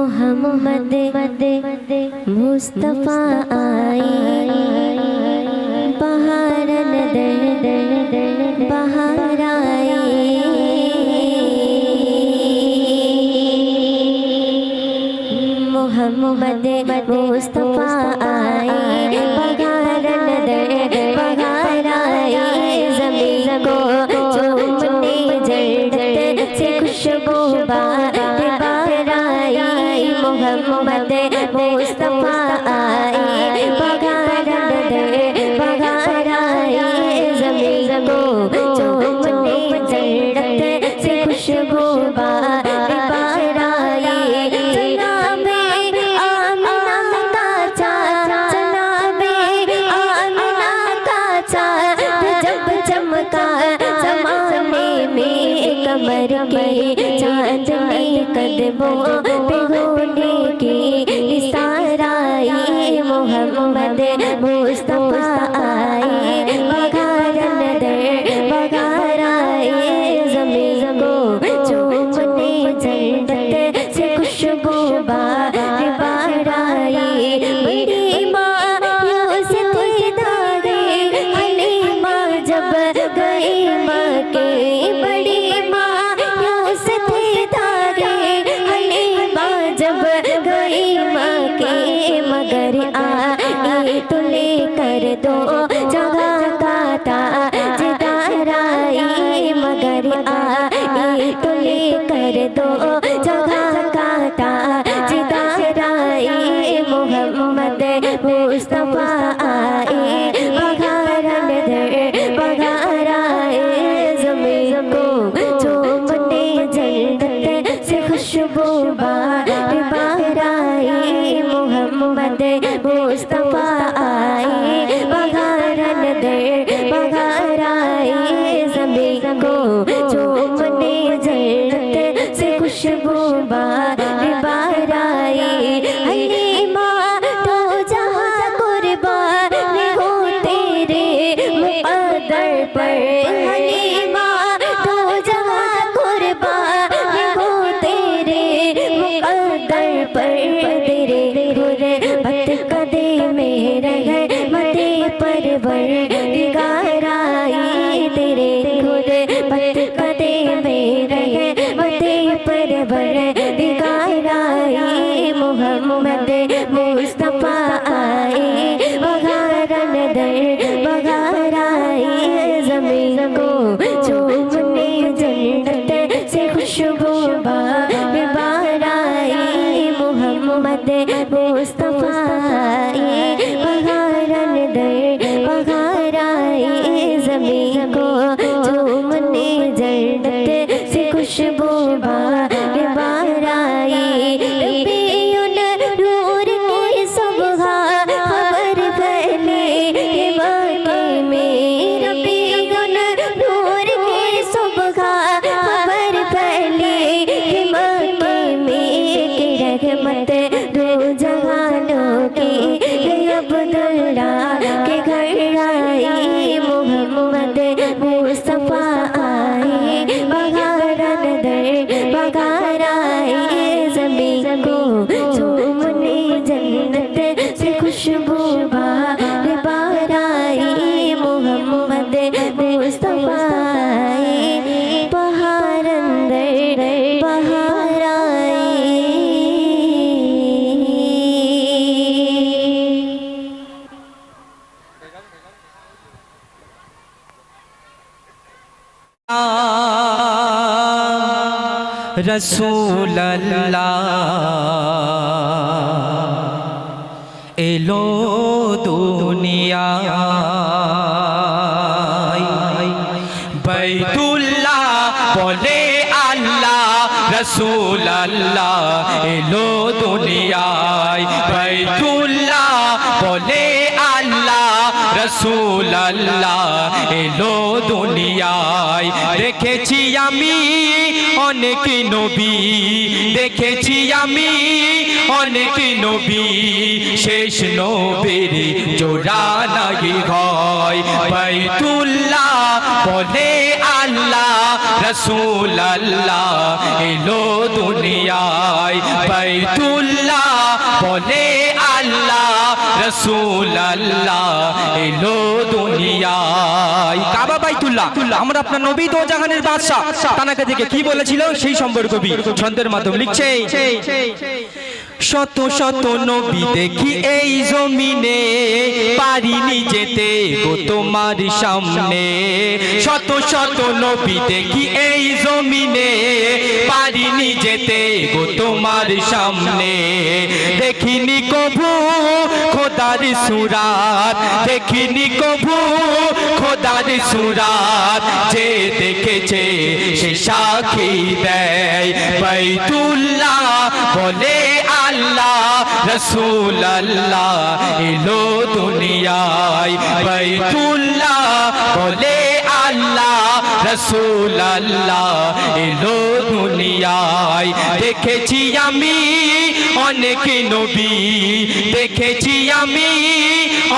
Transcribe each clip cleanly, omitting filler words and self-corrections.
मोहम्मद मुस्तफ़ा आए बहारन दर बहार आए। मोहम्मद मुस्तफ़ा आए बहारन दर बहार आए। ज़मीन को चूमने जन्नत से खुशबू बार आई। मोहम्मद मुस्तफ़ा आए बहारन दर बहार आए। ज़मीन को चूमने जन्नत से खुशबू बार आई। जनाबे आमिना का चाँद, जनाबे आमिना का चाँद जब चमका ज़माने में कमर के चाँदनी कदमों पे होने की इशारा आई। मोहम्मद मुस्तफ़ा आए बहारन दर बहार आए। ज़मीन को चूमने जन्नत से खुशबू बार आई। बड़ी मायूस थी दागे हलीमा जब गई मक्के। बड़ी मायूस थी दागे हलीमा जब गई मक्के। मगर आई तो लेकर दो जगह का ताजदार आई। मगर आई तो लेकर दो जगह का ताजदार आई। मोहम्मद मुस्तफ़ा आए बहारन दर बहार आए। ज़मीन को चूमने जन्नत से खुशबू बार आई। मोहम्मद मुस्तफ़ा आए बहारन दर बहार आए। ज़मीन को चूमने जन्नत से खुशबू बार आई। हलीमा तो जहाँ कुर्बान हो तेरे मुक़द्दर पर। हलीमा तो जहाँ कुर्बान हो तेरे मुक़द्दर पर। तेरे गुरबत कदे में रहमते परवरदिगार आई। तेरे गुरबत कदे में रहमते परवरदिगार आई। मोहम्मद मुस्तफ़ा आए बहारन दर बहार आए। ज़मीन को चूमने जन्नत से खुशबू बार आई। मोहम्मद मुस्तफ़ा आए बहारन दर बहार आए। ज़मीन को चूमने जन्नत से खुशबू बार आई। रबीउल नूर की सुबह खबर फैले मक्के में। रबीउल नूर की सुबह खबर फैले मक्के में। कि रहमत दो जहानों की अब्दुल्ला के घर आई। मोहम्मद मुस्तफ़ा आए बहारन दर बहार आए। ज़मीन को चूमने जन्नत से खुशबू बार आई। मोहम्मद मुस्तफ़ा आए बहारन दर बहार आई। रसूल अल्लाह एलो दुनिया बैतुल्लाह बोले अल्लाह। रसूल अल्लाह एलो दुनिया बैतुल्लाह बोले अल्लाह। रसूल अल्लाह एलो দুনিয়ায় দেখেছি আমি অনেক নবী, দেখেছি আমি অনেক নবী, শেষ নবীর জোড়া নাই হয়। বাইতুল্লাহ বলে আল্লাহ, রসুল আল্লাহ এলো দুনিয়ায় বাইতুল্লাহ বলে আল্লাহ রসুল আল্লাহ এলো দুনিয়ায় কাবা বাইতুল্লাহ আমরা আপনার নবী দো জাহানের বাদশা তানাকে থেকে কি বলেছিল সেই সম্পর্ক কবি ছন্দের মাধ্যমে লিখছে শত শত নবী দেখি এই জমিনে পারিনি যেতে গো তোমার সামনে শত শত নবী দেখি এই জমিনে পারিনি যেতে গো তোমার সামনে দেখিনি কভু খোদার সুরাত দেখিনি কভু খোদার সুরাত যে দেখেছে সে সাক্ষী দেয় বাইতুল্লাহ বলে আল্লাহ রসুল আল্লাহ এলো দুনিয়ায় বাইতুল্লাহ বলে আল্লাহ রসুল আল্লাহ এলো দুনিয়ায় দেখেছি আমি অনেক নবী দেখেছি আমি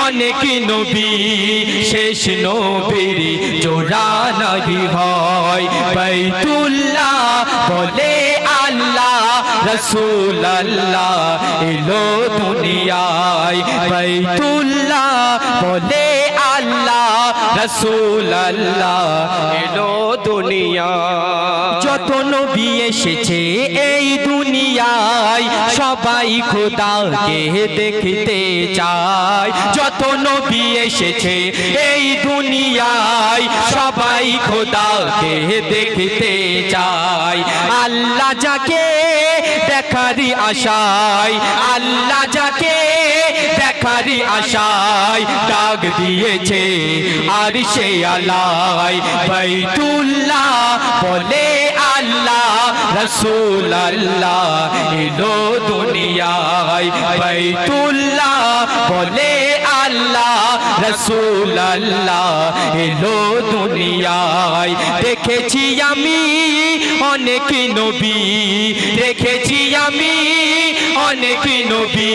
অনেক নবী শেষ নবীর জোড়া নাহি হয় বাইতুল্লাহ বলে আল্লাহ রসুল আল্লাহ এলো দুনিয়ায় বাইতুল্লাহ বলে আল্লাহ রসুল আল্লাহ এলো দুনিয়ায় যত নবী এসেছে এই দুনিয়ায় সবাই খোদাকে দেখতে চায় যত নবী এসেছে এই দুনিয়ায় সবাই খোদাকে দেখতে চায় আল্লাহ যাকে দেখারি আশায় আল্লাহ যাকে দেখারি আশায় ডাক দিয়েছে আর সে আলাই বাইতুল্লাহ বলে আল্লাহ রসুল আল্লাহ এলো দুনিয়ায় বাইতুল্লাহ বলে আল্লাহ রসুল আল্লাহ এলো দুনিয়ায় দেখেছি আমি অনেক নবী দেখেছি আমি অনেক নবী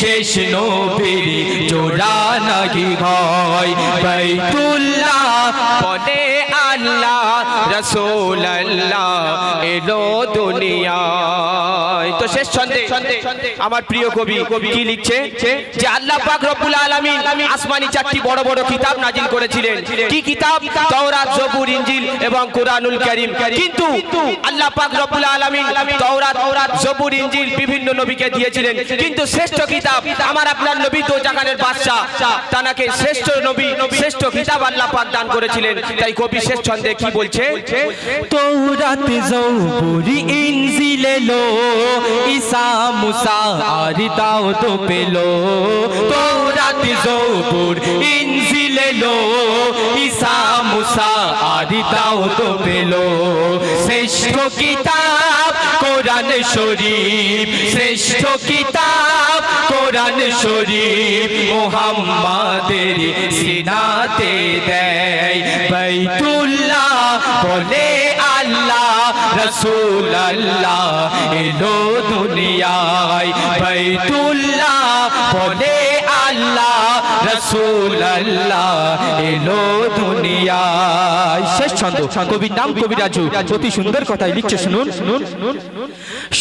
শেষ নবীর জোড়া নাহি হয় বাইতুল্লাহ বলে আল্লাহ রসুল আল্লাহ এলো দুনিয়ায় তো শেষ ছন্দে আমার প্রিয় কবি কি লিখছে যে আল্লাহ পাক রব্বুল আলামিন আসমানি চারটি বড় বড় কিতাব নাজিল করেছিলেন কি কিতাব তাওরাত জবুর ইনজিল এবং কুরআনুল কারীম কিন্তু আল্লাহ পাক রব্বুল আলামিন তাওরাত জবুর ইনজিল বিভিন্ন নবীকে দিয়েছিলেন কিন্তু শ্রেষ্ঠ কিতাব আমার আপনার নবী দো জাহানের বাদশা তানাকে শ্রেষ্ঠ নবী শ্রেষ্ঠ কিতাব আল্লাহ পাক দান করেছিলেন তাই কবি শেষ ছন্দে কি বলছে তাওরাত জবুর ইনজিল এলো ঈসা মুসা আর দাউদ পেলো তাওরাত জবুর ইনজিল এলো ঈসা মুসা আর দাউদ পেলো শ্রেষ্ঠ কিতাব কোরআন শরীফ শ্রেষ্ঠ কিতাব কোরআন শরীফ মুহাম্মাদের সিনাতে দেয় বাইতুল্লাহ বলে আল্লাহ রসুল আল্লাহ এলো দুনিয়ায় বাইতুল্লাহ বলে আল্লাহ রসুল আল্লাহ এলো দুনিয়ায় শেষ ছন্দ কবির নাম কবিরাজু অতি সুন্দর কথাই লিখছে শুনুন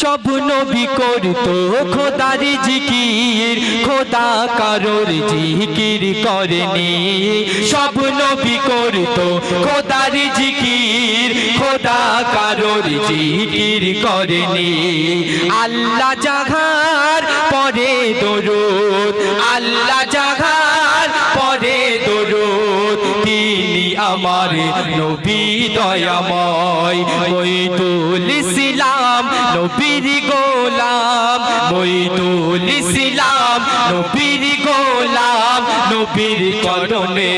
সব নবী করতো খোদার জিকির খোদা কারোর জিকির করেনি সব নবী করতো খোদার জিকির খোদা কারোর জিকির করেনি আল্লাহ জাহার পরে দরুদ আল্লাহ জাহার পরে দরুদ তিনি আমার নবী দয়াময় মইদুল ইসলাম নবীর গোলাম মইদুল ইসলাম নবীর গোলাম নবীর চরণে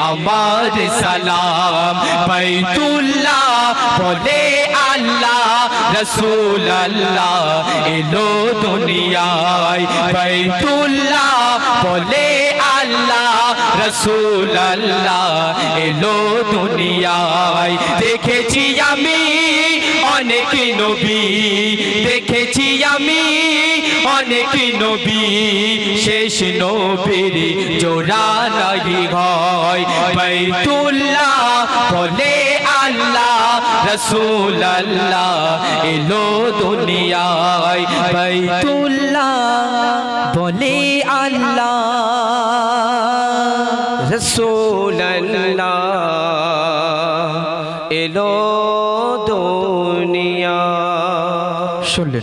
আমার সালাম বাইতুল্লাহ বলে আল্লাহ রসুল আল্লাহ এলো দুনিয়ায় বাইতুল্লাহ বলে আল্লাহ রসুল আল্লাহ এলো দুনিয়ায় দেখেছি আমি অনেক নবী দেখেছি আমি, অনেক নবী শেষ নবীর জোড়া নাই হয়। বাইতুল্লাহ বলে আল্লাহ রসুল আল্লাহ এলো দুনিয়ায়। বাইতুল্লাহ বলে আল্লাহ রসুল আল্লাহ এলো দুনিয়া। শুনলেন।